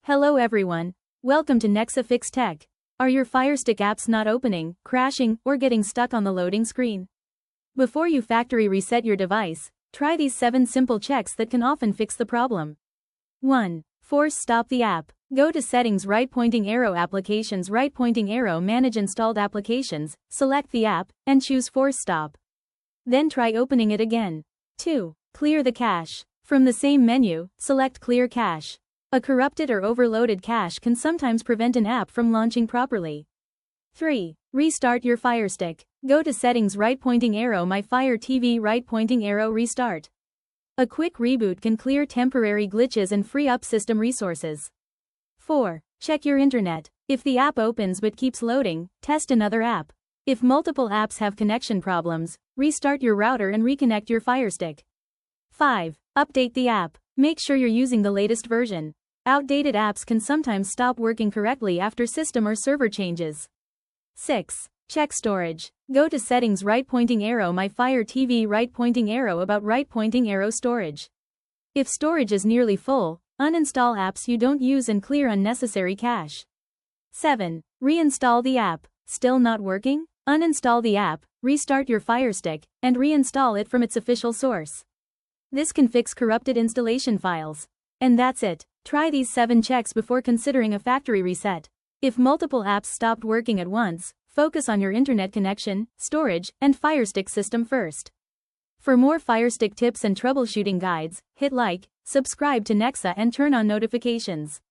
Hello everyone. Welcome to Nexa Fix Tech. Are your Firestick apps not opening, crashing, or getting stuck on the loading screen? Before you factory reset your device, try these 7 simple checks that can often fix the problem. 1. Force stop the app. Go to Settings, right pointing arrow, Applications, right pointing arrow, Manage installed applications, select the app, and choose Force stop. Then try opening it again. 2. Clear the cache. From the same menu, select Clear Cache. A corrupted or overloaded cache can sometimes prevent an app from launching properly. 3. Restart your Firestick. Go to Settings, right pointing arrow, My Fire TV, right pointing arrow, Restart. A quick reboot can clear temporary glitches and free up system resources. 4. Check your internet. If the app opens but keeps loading, test another app. If multiple apps have connection problems, restart your router and reconnect your Firestick. 5. Update the app. Make sure you're using the latest version. Outdated apps can sometimes stop working correctly after system or server changes. 6. Check storage. Go to Settings, right pointing arrow, My Fire TV, right pointing arrow, About, right pointing arrow, Storage. If storage is nearly full, uninstall apps you don't use and clear unnecessary cache. 7. Reinstall the app. Still not working? Uninstall the app, restart your Firestick, and reinstall it from its official source. This can fix corrupted installation files. And that's it. Try these 7 checks before considering a factory reset. If multiple apps stopped working at once, focus on your internet connection, storage, and Firestick system first. For more Firestick tips and troubleshooting guides, hit like, subscribe to Nexa and turn on notifications.